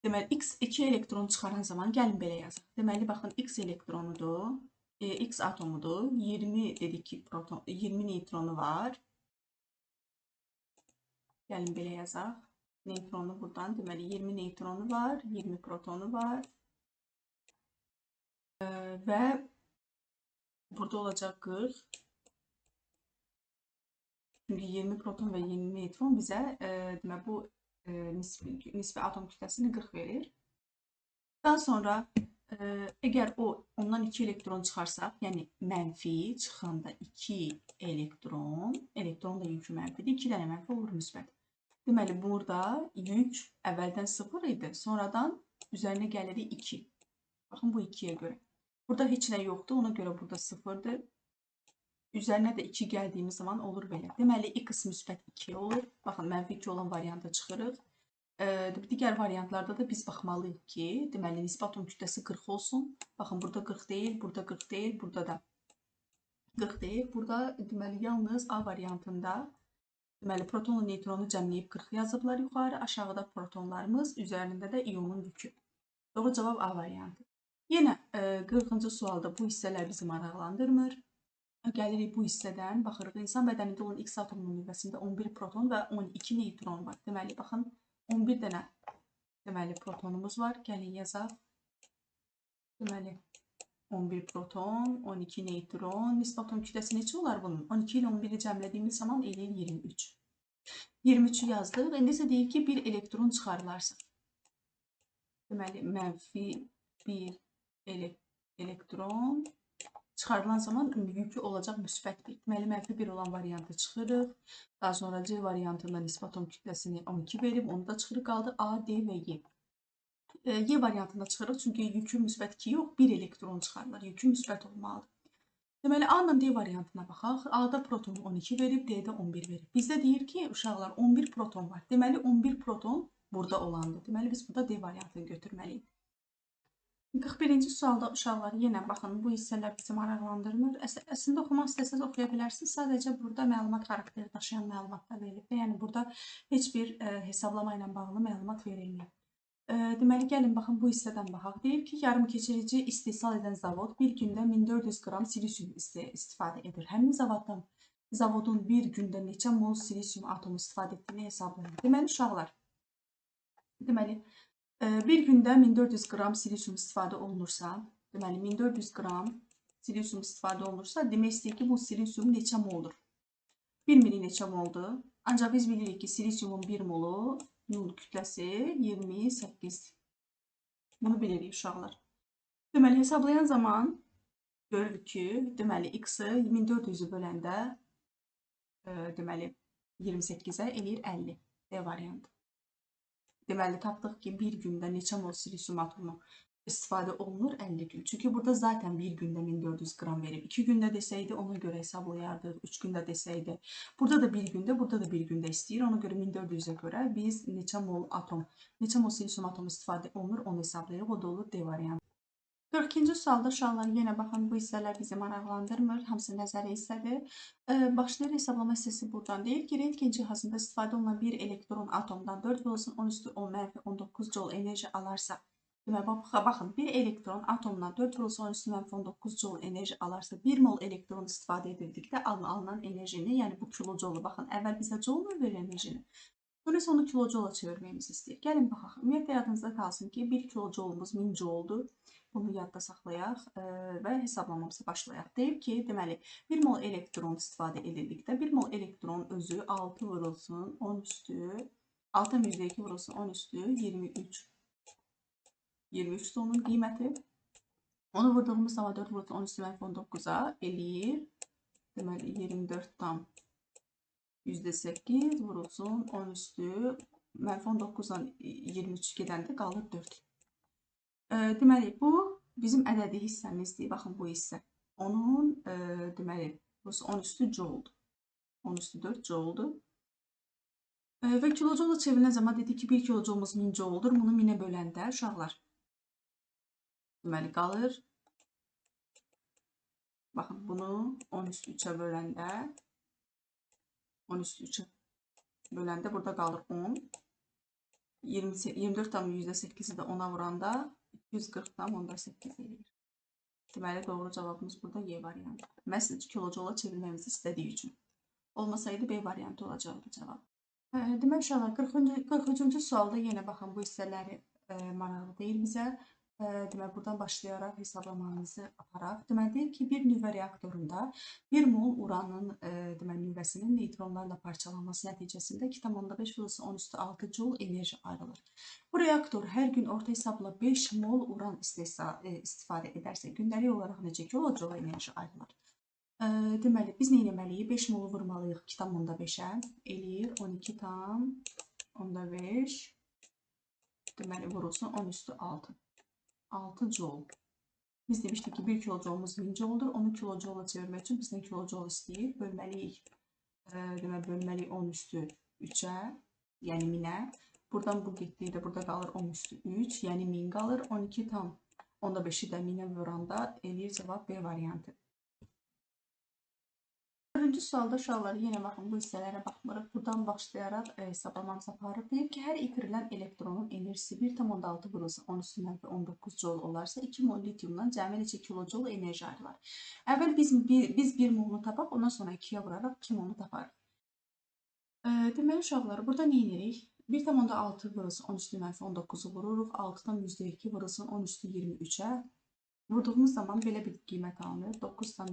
Deməli, x 2 elektron çıxaran zaman gəlin belə yazaq. Deməli, baxın, x elektronudur, x atomudur, 20 dedik ki, proton, 20 neytronu var. Gəlin belə yazaq. Neytronu buradan, deməli, 20 neytronu var, 20 protonu var. Və burada olacaq 40. Çünki 20 proton və 20 neytron bizə deməli, bu nisbi atom kütləsini 40 verir. Daha sonra əgər ondan 2 elektron çıxarsaq, yəni mənfi çıxanda 2 elektron da yükü mənfidir, 2 dənə mənfi olur müsbət. Deməli, burada yük əvvəldən 0 idi, sonradan üzərinə gəlirik 2. Baxın, bu 2-yə görə. Burada heç nə yoxdur, ona görə burada 0-dır. Üzərinə də 2 gəldiyimiz zaman olur belə. Deməli, x müsbət 2 olur. Baxın, mənfi 2 olan varianta çıxırıq. Digər variantlarda da biz baxmalıyıq ki, deməli, nisbi atom kütləsi 40 olsun. Baxın, burada 40 deyil, burada 40 deyil, burada da 40 deyil. Burada, deməli, yalnız A variantında, deməli, protonla neytronu cəmləyib 40 yazıblar yuxarı. Aşağıda protonlarımız, üzərində də iyonun yükü. Doğru cavab A variantı. Yenə 40-cı sualda bu hissələr bizi maraqlandırmır. Gəlirik bu hissədən, baxırıq, insan bədənində olan X atomunun nüvəsində 11 proton və 12 neytron var. Deməli, baxın, 11 dənə deməli, protonumuz var. Gəlin yazaq. Deməli, 11 proton, 12 neytron. Nisbi atom kütləsi neçə olar bunun? 12 ilə 11-i cəmlədiyimiz zaman eləyir 23. 23-ü yazdıq. İndi isə deyir ki, bir elektron çıxarılarsa. Deməli, mənfi bir elektron çıxarılan zaman yükü olacaq müsbət 1. Deməli, mənfi 1 olan variantı çıxırıq. Daha sonra C variantında nisbi atom kütləsini 12 verib, onu da çıxırıq, qaldı A, D və Y. Y variantında çıxırıq, çünki yükü müsbət 2 yox, 1 elektron çıxarılır. Yükü müsbət olmalıdır. Deməli, A ilə D variantına baxaq. A-da protonu 12 verib, D-də 11 verib. Bizdə deyir ki, uşaqlar 11 proton var. Deməli, 11 proton burada olandır. Deməli, biz burada D variantını götürməliyik. 41-ci sualda uşaqlar yenə baxın, bu hissələr bizi maraqlandırmır. Əslində oxumaq istəsəz oxuya bilərsiniz. Sadəcə burada məlumat xarakteri daşıyan məlumatlar verilib. Yəni burada heç bir hesablama ilə bağlı məlumat verilməyib. Deməli, gəlin baxın bu hissədən baxaq. Deyir ki, yarımkeçirici istehsal edən zavod bir gündə 1400 qram silisyum istifadə edir. Həmin zavodun bir gündə neçə mol silisyum atomu istifadə etdiyini hesablayın. Deməli, uşaqlar, deməli, bir gündə 1400 qram silisyum istifadə olunursa, deməli 1400 qram silisyum istifadə olunursa, demək istəyir ki, bu silisyum neçə moldur? 1 mili neçə moldur? Ancaq biz bilirik ki, silisyumun 1 molu kütləsi 28. Bunu bilirik uşaqlar. Deməli, hesablayan zaman görürük ki, deməli, x-ı 1400-ü böləndə deməli 28-ə eləyir 50. D variantı. Deməli, tapdıq ki, bir gündə neçə mol silisyum atomu istifadə olunur? 50 gün. Çünki burada zaten bir gündə 1400 qram verib. 2 gündə desəydi, ona görə hesablayardıq. 3 gündə desəydi. Burada da bir gündə, burada da bir gündə istəyir. Ona görə 1400-ə görə biz neçə mol silisyum atomu istifadə olunur, onu hesablayırıq. O da olur D variantı. 42-ci sualda uşaqlar yenə baxın, bu hissələr bizi maraqlandırmır. Hamısı nəzəri hissədir. Başlayır hesablama hissəsi buradan deyir ki, rentgen cihazında istifadə olunan bir elektron atomdan 4 voltun 10 üstü 10 mənfi 19 joule enerji alarsa, deməli, baxın, bir elektron atomdan 4 voltun 10 üstü mənfi 19 joule enerji alarsa, 1 mol elektron istifadə edildikdə alınan enerjini, yəni bu kilojoule, baxın, əvvəl bizə joule verir enerjini. Sonra isə onu kilojoula çevirməyimizi istəyir. Gəlin baxaq. Ümumiyyətlə yadınızda qalsın ki, 1 kilojoulumuz 1000 joule-dur. Bunu yadda saxlayaq və hesablamamıza başlayaq. Deyib ki, deməli, 1 mol elektron istifadə edildikdə 1 mol elektron özü 6 vurulsun 10 üstü, 6,2 vurulsun 10 üstü 23. 23 onun qiyməti. Onu vurduğumuz zaman 4 vurulsun 10 üstü mənfi 19-a eləyir. Deməli, 24 tam %8 vurulsun 10 üstü mənfi 19-dan 23 gedəndə qalır 4. Deməli, bu bizim ədədi hissəmizdir. Baxın, bu hissə. Onun, deməli, burası 10 üstü joule-dur. 10 üstü 4 joule-dur. Və kilojoule çevrilən zaman dedik ki, 1 kilojoulumuz 1000 joule-dur. Bunu 1000-ə böləndə, uşaqlar, deməli, qalır. Baxın, bunu 10 üstü 3-ə böləndə, 10 üstü 3-ə böləndə burada qalır 10. 24,8-i də 10-a vuranda 240,8 eləyir. Deməli, doğru cavabımız burada Y variantı. Məhz kilojoula çevirməmizi istədiyi üçün. Olmasaydı B variantı olacaqdı cavab. Demək, uşaqlar, 43-cü sualda yenə baxın, bu hissələri maraqlı deyil bizə. Demək, buradan başlayaraq hesablamamızı aparaq. Demək, deyir ki, bir nüvə reaktorunda 1 mol uranın nüvəsinin neytronlarla parçalanması nəticəsində 2,5/10⁻⁶ joule enerji ayrılır. Bu reaktor hər gün orta hesabla 5 mol uran istifadə edərsə, gündəlik olaraq necə kilojoule enerji ayrılır? Deməli, biz nə etməliyik? 5 molu vurmalıyıq 2,5-ə, eləyir 12,5. Deməli, vurulsun 10⁻6. 6 joule. Biz demişdik ki, 1 kilojoulumuz 1000 joule-dur. Onu kilojoula çevirmək üçün bizdən kilojoule istəyir. Bölməliyik. Deməli, bölməliyik 10⁻3-ə, yəni 1000-ə. Buradan bu getdikdə burada qalır 10⁻3, yəni 1000 qalır. 12,5-i də 1000-ə vuranda eləyir cavab B variantı. 4-cü sualda uşaqlar yenə baxın, bu hissələrə baxmırıq. Buradan başlayaraq hesablamamızı aparırıq. Deyir ki, hər itirilən elektronun enerjisi 1,6/10⁻⁹ joule olarsa, 2 mol lityumdan cəmi neçə kilojoule enerji ayrılar? Əvvəl biz 1 molunu tapaq, ondan sonra 2-yə vuraraq 2 molunu taparıq. Deməli, uşaqlar, burada nə edirik? 1,6/10⁻⁹ vururuq. 6-dan %2 vurulsun 10⁻23-ə. Vurduğumuz zaman belə bir qiymət alınır. 9-dan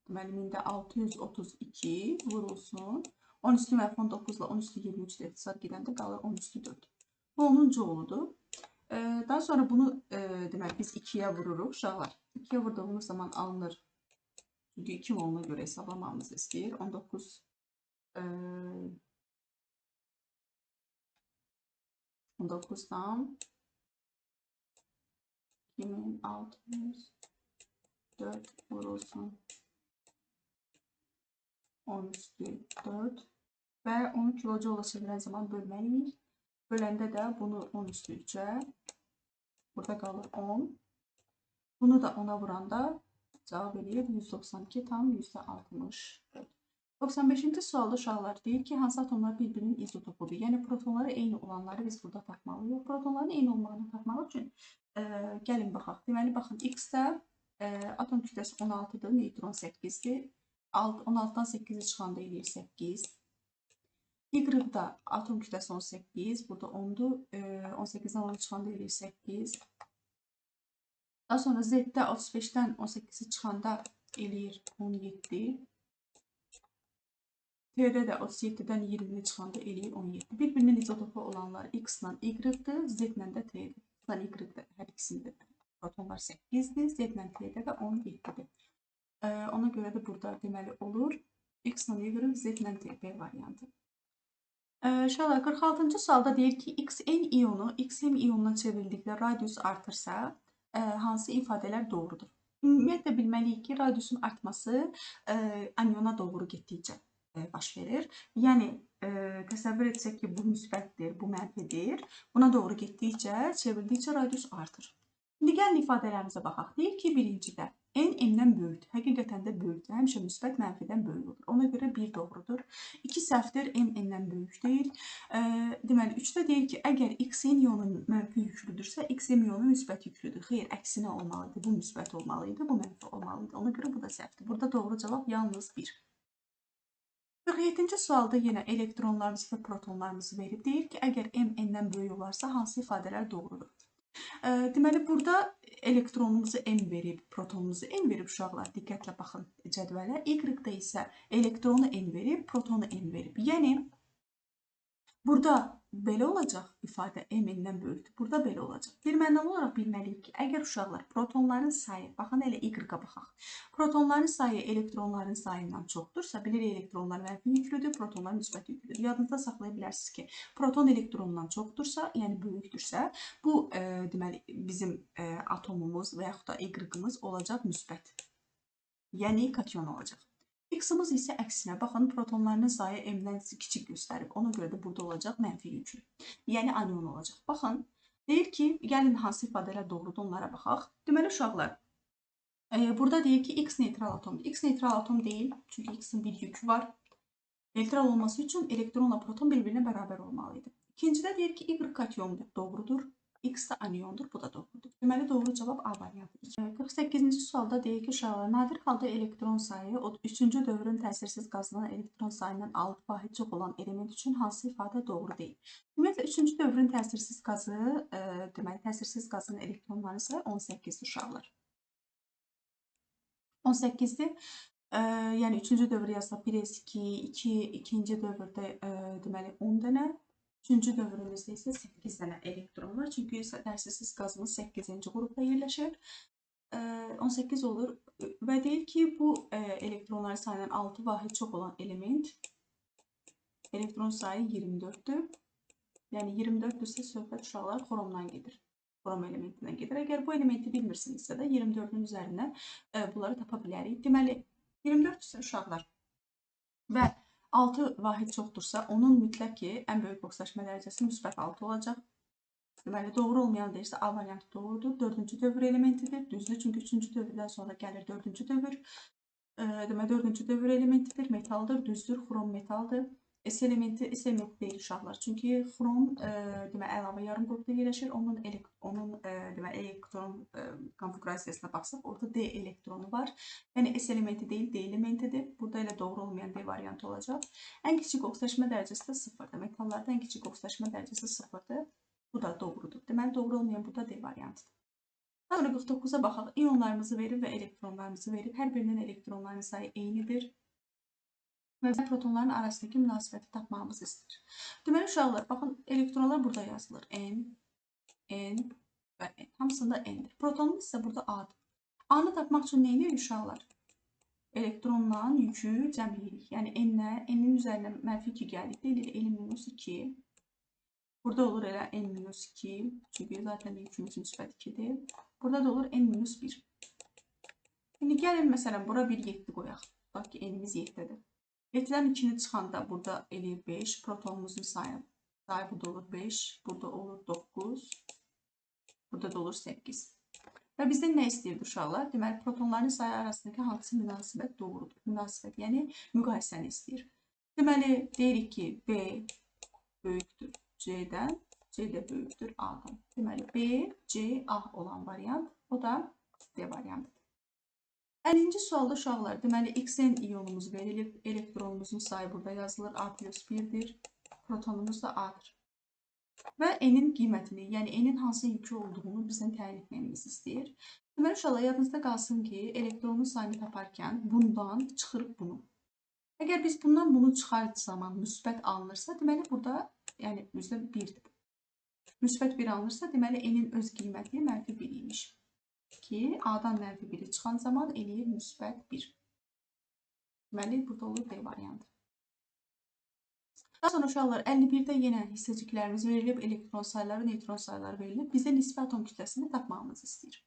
deməli, 1000-də 632 vurulsun. 10⁻⁹ ilə 10⁻23 ixtisar gedəndə qalır 10⁻4. Bu onun joule-udur. Daha sonra bunu deməli, biz 2-yə vururuq uşaqlar. 2-yə vurduğumuz zaman alınır. Çünki 2 moluna görə hesablamamızı istəyir. 19-dan 2604 vurulsun 10⁻4 və onu kilojoula çevirən zaman bölməliyik. Böləndə də bunu 10⁻3-ə, burada qalır 10. Bunu da 10-a vuranda cavab eləyir 192,64. 95-ci sualda uşaqlar deyir ki, hansı atomlar bir-birinin izotopudur? Yəni, protonları eyni olanları biz burada tapmalıyıq. Protonların eyni olmağını tapmaq üçün gəlin baxaq. Deməli, baxın, X-də atom kütləsi 16-dır, neytron 8-dir. 16-dan 8-i çıxanda eləyir 8. Y-da atom kütləsi 18, burada 10-dur. 18-dən 10 çıxanda eləyir 8. Daha sonra Z-də 35-dən 18-i çıxanda eləyir 17. T-də də 37-dən 20-ni çıxanda eləyir 17. Bir-birinin izotopu olanlar X-la Y-dır, Z-lə də T-dir. X-la Y-də hər ikisində protonlar 8-dir, Z-lə T-də də 17-dir. Ona görə də burada deməli olur X-la Y, Z-lə T, B variantı. Uşaqlar, 46-cı sualda deyir ki, XN iyonu XM iyonuna çevrildikdə radius artırsa, hansı ifadələr doğrudur? Ümumiyyətlə bilməliyik ki, radiusun artması aniona doğru getdikcə baş verir. Yəni, təsəvvür etsək ki, bu müsbətdir, bu mənfidir. Buna doğru getdikcə, çevrildikcə radius artır. İndi gəlin ifadələrimizə baxaq. Deyir ki, birincidə n m-dən böyükdür. Həqiqətən də böyükdür. Həmişə müsbət mənfidən böyük olur. Ona görə 1 doğrudur. 2 səhvdir. M n-dən böyük deyil. Deməli, 3-də deyir ki, əgər xn iyonu mənfi yüklüdürsə, xm iyonu müsbət yüklüdür. Xeyr, əksinə olmalıydı. Bu müsbət olmalıydı, bu mənfi olmalıydı. Ona görə bu da səhvdir. Burada doğru cavab yalnız 1. 47-ci sualda yenə elektronlarımızı və protonlarımızı verib. Deyir ki, əgər m n-dən böyük olarsa, hansı ifadələr doğrudur? Deməli, burada elektronumuzu M verib, protonumuzu N verib uşaqlar. Diqqətlə baxın cədvələ. Y-də isə elektronu N verib, protonu N verib. Yəni, burada belə olacaq ifadə M N-dən böyükdür. Burada belə olacaq. Bir mənalı olaraq bilməliyik ki, əgər uşaqlar protonların sayı, baxın elə Y-ə baxaq. Protonların sayı elektronların sayından çoxdursa, bilirik elektronlar mənfi yüklüdür, protonlar müsbət yüklüdür. Yadınızda saxlaya bilərsiniz ki, proton elektrondan çoxdursa, yəni böyükdürsə, bu deməli bizim atomumuz və yaxud da Y-ımız olacaq müsbət. Yəni kation olacaq. X-ımız isə əksinə, baxın, protonlarının sayı M-dən kiçik göstərib. Ona görə də burada olacaq mənfi yüklü. Yəni anion olacaq. Baxın, deyir ki, gəlin hansı ifadələr doğrudur, onlara baxaq. Deməli, uşaqlar, burada deyir ki, X neytral atomdur. X neytral atom deyil, çünki X-in bir yükü var. Neytral olması üçün elektronla proton bir-birinə bərabər olmalıydı. İkincidə deyir ki, Y kationdur, doğrudur. X də aniondur, bu da doğrudur. Deməli, doğru cavab A variantıdır. 48-ci sualda deyir ki, uşaqlar, nadir halda elektron sayı 3-cü dövrün təsirsiz qazınan elektron sayından 6 vahid çox olan element üçün hansı ifadə doğru deyil? Ümumiyyətlə, 3-cü dövrün təsirsiz qazı, deməli, təsirsiz qazının elektronları sayı 18-dir uşaqlar. 18-dir. Yəni 3-cü dövr yazsaq 1s2, 2, ikinci dövrdə deməli 10 dənə, 3-cü dövrümüzdə isə 8 dənə elektron var. Çünki təsirsiz qazımız 8-ci qrupda yerləşir. 18 olur və deyir ki, bu elektronları sayılan 6 vahid çox olan element elektron sayı 24-dür. Yəni 24-dürsə söhbət uşaqlar xromdan gedir. Xrom elementindən gedir. Əgər bu elementi bilmirsinizsə də 24-ün üzərinə bunları tapa bilərik. Deməli 24-dürsə uşaqlar və 6 vahid çoxdursa, onun mütləq ki, ən böyük oxşarlaşma dərəcəsi müsbət 6 olacaq. Deməli, doğru olmayan deyirsə, A variantı doğrudur. 4-cü dövr elementidir. Düzdür, çünki 3-cü dövrdən sonra gəlir 4-cü dövr. Deməli, 4-cü dövr elementidir, metaldır, düzdür, xrom metaldır. S elementi deyil uşaqlar. Çünki xrom deməli əlavə yarım qrupda yerləşir. Onun deməli elektron konfigurasiyasına baxsaq, orada D elektronu var. Yəni S elementi deyil, D elementidir. Burada elə doğru olmayan D variantı olacaq. Ən kiçik oxşarlaşma dərəcəsi də 0-dır. Metallarda ən kiçik oxşarlaşma dərəcəsi 0-dır. Bu da doğrudur. Deməli doğru olmayan bu da D variantıdır. Sonra 49-a baxaq. İyonlarımızı verir və elektronlarımızı verir. Hər birinin elektronlarının sayı eynidir. Və protonların arasındakı münasibəti tapmamızı istəyir. Deməli, uşaqlar, baxın, elektronlar burada yazılır. N və N. Hamısında N'dir. Protonumuz isə burada A'dır. A'nı tapmaq üçün nə edirik uşaqlar? Elektronla yükü cəmləyirik. Yəni, N'in üzərinə mənfi 2 gəldik. Deyilir N-2. Burada olur elə N-2. Çünki zaten yükümüz müsbət 2-dir. Burada da olur N-1. İndi gəlin, məsələn, bura bir 7 qoyaq. Bax ki, N'imiz 7-dir. 7-dən 2-ni çıxanda burada eləyir 5. Protonumuzun sayı burada olur 5. Burada olur 9. Burada da olur 8. Və bizdən nə istəyirdi uşaqlar? Deməli, protonların sayı arasındakı hansı münasibət doğrudur? Münasibət, yəni müqayisəni istəyir. Deməli, deyirik ki, B böyükdür C-dən, C də böyükdür A-dan. Deməli, B, C, A olan variant, o da D variantıdır. 50-ci sualda uşaqlar, deməli, Xn iyonumuz verilib, elektronumuzun sayı burada yazılır, A plus 1-dir, protonumuz da A-dır. Və N'in qiymətini, yəni N'in hansı yükü olduğunu bizdən təyin etməyimizi istəyir. Deməli, uşaqlar, yadınızda qalsın ki, elektronun sayını taparkən bundan çıxırıq bunu. Əgər biz bundan bunu çıxardığı zaman müsbət alınırsa, deməli, burada, yəni, üzdə 1-dir. Müsbət 1 alınırsa, deməli, N'in öz qiyməti mənfi 1 imiş. Ki, A-dan mənfi 1-i çıxan zaman eləyir müsbət 1. Deməli, burada olur D variantı. Daha sonra uşaqlar, 51-də yenə hissəciklərimiz verilib, elektron sayıları, neytron sayıları verilib. Bizə nisbi atom kütləsini tapmamızı istəyir.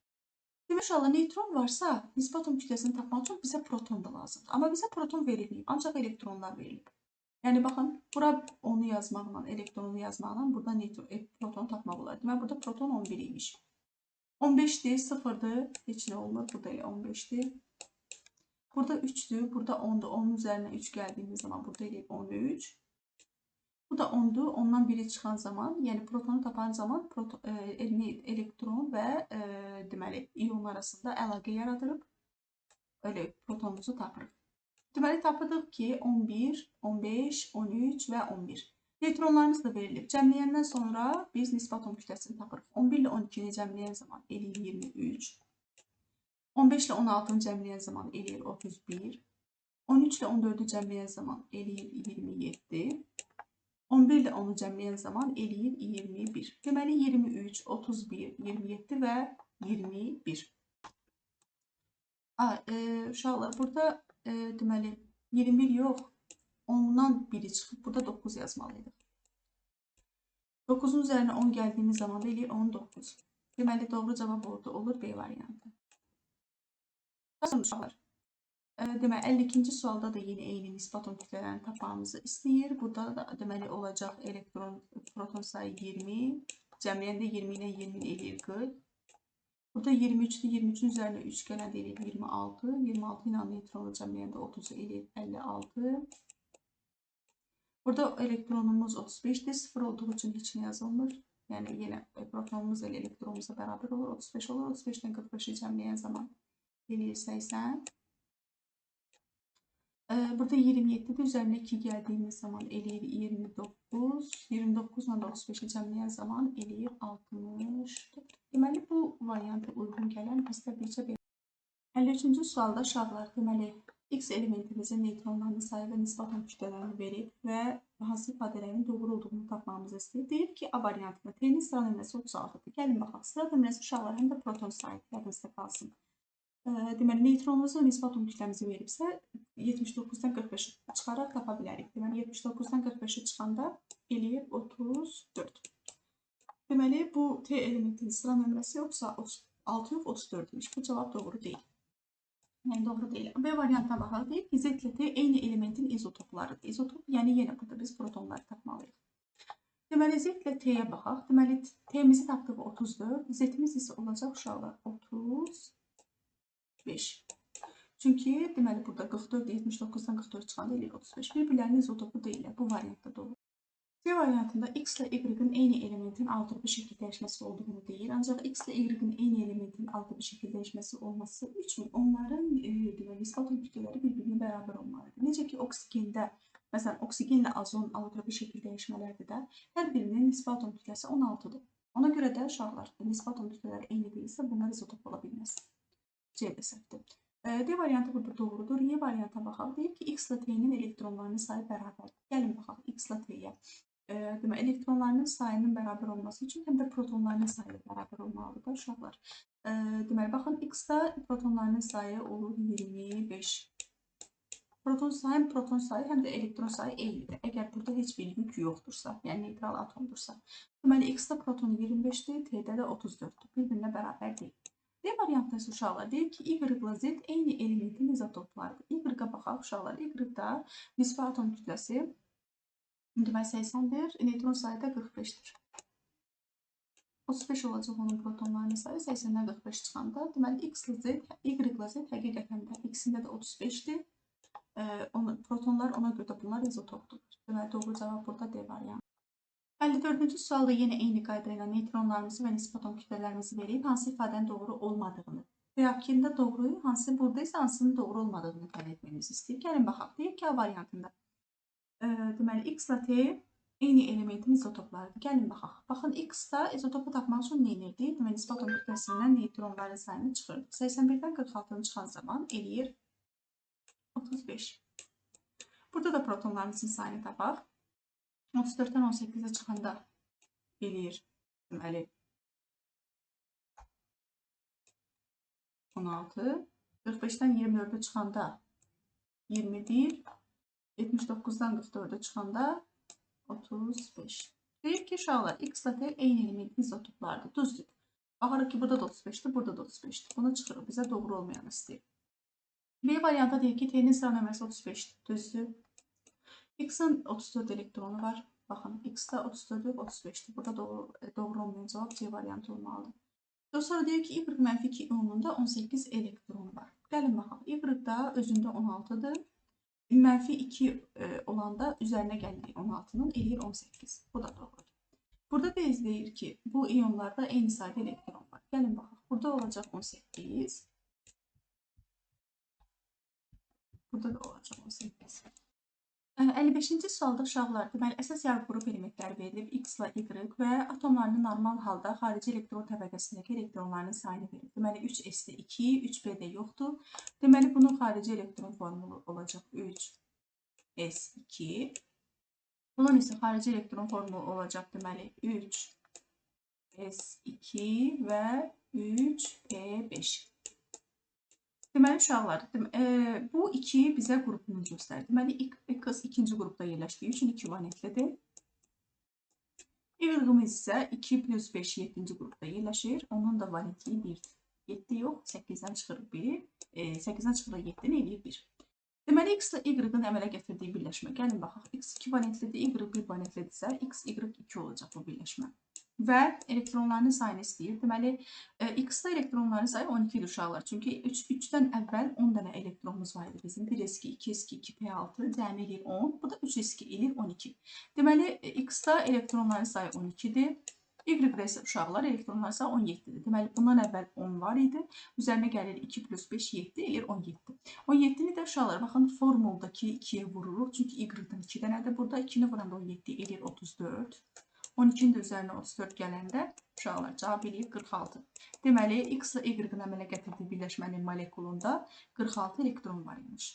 Demək, uşaqlar, neytron varsa, nisbi atom kütləsini tapmaq üçün bizə proton da lazımdır. Amma bizə proton verilməyib, ancaq elektronlar verilib. Yəni, baxın, bura onu yazmaqla, elektronunu yazmaqla burada proton tapmaq olar. Demək, burada proton 11 imiş. 15'dir, 0'dır, heç nə olmur. Burada elə 15'dir. Burada 3'dür, burada 10'dur. 10'un üzərinə 3 gəldiyimiz zaman burada eləyib 13. Bu da 10'dur. Ondan biri çıxan zaman, yəni protonu tapan zaman elektron və deməli, iyon arasında əlaqə yaradırıq. Öyle protonumuzu tapırıq. Deməli, tapırdıq ki, 11, 15, 13 və 11. Neytronlarımız da verilib. Cəmləyəndən sonra biz nisbi atom kütləsini tapırıq. 11 ilə 12-ni cəmləyən zaman eləyir 23. 15 ilə 16-nı cəmləyən zaman eləyir 31. 13 ilə 14-ü cəmləyən zaman eləyir 27. 11 ilə 10-u cəmləyən zaman eləyir 21. Deməli, 23, 31, 27 və 21. Uşaqlar, burada deməli, 21 yox. 10'dan biri çıxıb, burada 9 yazmalıydıq. 9'un üzərinə 10 gəldiyimiz zaman da eləyir 19. Deməli, doğru cavab olur B variantı. Sonra uşaqlar, deməli, 52-ci sualda da yeni eyni nisbi atom kütlələrini tapmamızı istəyir. Burada da deməli, olacaq proton sayı 20. Cəmləyəndə 20 ilə 20 eləyir 40. Burada 23'dür, 23'ün üzərinə 3 gələndə eləyir 26. 26 ilə neytronu cəmləyəndə 30 eləyir 56. Burada elektronumuz 35'dir. 0 olduğu için heç nə yazılmır. Yəni yenə protonumuz ilə elektronumuzla bərabər olur. 35 olur. 35-dən 45-i cəmləyən zaman eləyir 80. Burada 27'dir. Üzerine 2 geldiğimiz zaman eləyir 29. 29 ilə 35'i cəmləyən zaman eləyir 64. Deməli, bu variantı uyğun gələn bizdə bircə bir. 53-cü sualda uşaqlar, deməli, X elementimizin neutronlarının sayı və nisbət atom kütlələrini verib və hansı ifadələrin doğru olduğunu tapmamızı istəyir. Deyir ki, A variantında T'nin sıra nömrəsi 36'dır. Gəlin baxaq. Sıra nömrəsi uşaqlar həm də proton sayı yadınızda qalsın. Deməli, neutronumuzu nisbət atom kütləmizi veribsə, 79-dan 45-i çıxaraq tapa bilərik. Deməli, 79-dan 45-i çıxanda eləyir 34. Deməli, bu T elementinin sıra nömrəsi yoxsa 36 yox, 34-müş. Bu cavab doğru deyil. Yəni, doğru deyil. B variantına baxaq deyib ki, Z ilə T eyni elementin izotoplarıdır. İzotop, yəni yenə burada biz protonları tapmalıyıq. Deməli, Z ilə T'yə baxaq. Deməli, T'mizi tapdıq 34, Z'imiz isə olacaq uşaqlar 35. Çünki deməli burada 44 79-dan 44 çıxanda eləyir 35. Bir-birlərinin izotopu deyirlər. Bu variantda doğru. C variantında X ilə Y-in eyni elementin altılı bir şəkil dəyişməsi olduğunu deyir. Ancaq X ilə Y-in eyni elementin altılı bir şəkil dəyişməsi olması üçün onların deməli nisbət atom kütlələri bir-birinə bərabər olmalıdır. Necə ki oksigində, məsələn, oksigenlə azon altılı bir şəkil dəyişmələrdə də hər birinin nisbət atom kütləsi 16-dır. Ona görə də uşaqlar nisbət atom kütlələri eyni deyilsə, bunlar izotop ola bilməz. C də səhvdir. D variantı burada doğrudur. Y variantına baxaq. Deyir ki, X ilə T'nin elektronlarının sayı bərabərdir. Gəlin baxaq X ilə T'yə. Demək, elektronlarının sayının bərabər olması üçün həm də protonlarının sayı bərabər olmalıdır uşaqlar. Deməli, baxın, X-da protonlarının sayı olur 25. Proton sayı, həm də elektron sayı eynidir. Əgər burada heç bir yük yoxdursa, yəni neytral atomdursa. Deməli, X-da proton 25-dir, T'də də 34-dür. Bir-birinə bərabər deyil. D variantında uşaqlar deyir ki, Y ilə Z eyni elementin izotoplarıdır. Y-a baxaq uşaqlar. Y-da nisbə atom kütləsi demək 80'dir, neytron sayı da 45'dir. 35 olacaq onun protonlarının sayı, 80'dən 45 çıxanda. Deməli, X ilə Z, Y ilə Z həqiqətən də X-ində də 35'dir. Protonlar ona görə də bunlar izotopdur. Deməli, doğru cavab burada D variantı. 54-cü sualda yenə eyni qayda ilə neutronlarımızı və nisbət atom kütlələrimizi verib, hansı ifadənin doğru olmadığını, reaktivində doğruyu, hansı burada isə hansının doğru olmadığını təyin etmemizi istəyir. Gəlin baxaq. Deyir ki, A variantında. Deməli, X ilə T eyni elementin izotoplarıdır. Gəlin baxaq. Baxın, X-da izotopu tapmaq üçün nə edirdik? Deməli, nisbət atom kütləsindən neutronların sayını çıxırıq. 81-dən 46-nı çıxan zaman eləyir 35. Burada da protonlarımızın sayını tapaq. 34-dən 18-ə çıxanda eləyir, deməli, 16. 45-dən 24-ə çıxanda 21. 79-dan 44'e çıxanda 35. Deyir ki, uşaqlar, X ilə T eyni elementin izotoplarıdır. Düzdür. Baxarıq ki, burada da 35'dir, burada da 35'dir. Bunu çıxırıq, bizə doğru olmayanı istəyir. B variantda deyir ki, T'nin sıra nömrəsi 35'dir. Düzdür. X-in 34 elektronu var. Baxın, X-da 34 yox, 35'dir. Burada doğru olmayan cavab C variantı olmalıdır. Sonra deyir ki, Y-2 ionunda 18 elektronu var. Gəlin baxaq. Y-da özündə 16'dır. Mənfi 2 olanda üzərinə gəldiyi 16'nın eləyir 18. Bu da doğrudur. Burada da izləyir ki, bu iyonlarda eyni sayda elektron var. Gəlin baxaq. Burada olacaq 18. Burada da olacaq 18. 55-ci sualda uşaqlar, deməli, əsas yarı qrup elementləri verilib X ilə Y və atomlarının normal halda xarici elektron təbəqəsindəki elektronlarının sayını verir. Deməli, 3s-də 2, 3p-də yoxdur. Deməli, bunun xarici elektron formulu olacaq 3s2. Bunun isə xarici elektron formulu olacaq, deməli, 3s2 və 3p5. Deməli, uşaqlar, bu 2 bizə qrupunu göstərir. Deməli, X ikinci qrupda yerləşdiyi üçün 2 valentlidir. Y-ımız isə 2 plus 5 7-ci qrupda yerləşir. Onun da valentliyi 1-dir. 7 yox, 8-dən çıxırıq 1'i. 8-dən çıxırıq 7-ni eləyir 1. Deməli, X ilə Y-ın əmələ gətirdiyi birləşmə. Gəlin baxaq. X 2 valentlidir, Y 1 valentlidirsə, X, Y 2 olacaq bu birləşmə. və elektronlarının sayını istəyir. Deməli, X-da elektronların sayı 12-dir uşaqlar. Çünki 3-dən əvvəl 10 dənə elektronumuz var idi bizim. 1s2, 2s2, 2p6, cəmi eləyir 10. Bu da 3s2 eləyir 12. Deməli, X-da elektronların sayı 12-dir. Y-də isə uşaqlar elektronların sayı 17-dir. Deməli, bundan əvvəl 10 var idi. Üzərinə gəlir 2 plus 5, 7 eləyir 17. 17-ni də uşaqlar, baxın, formuldakı 2-yə vururuq. Çünki Y-dən 2 dənədir. Burada 2-ni vuranda 17 eləyir 34. 12-nin də üzərinə 34 gələndə uşaqlar cavab eləyir 46. Deməli, X-la Y-in əmələ gətirdiyi birləşmənin molekulunda 46 elektron var imiş.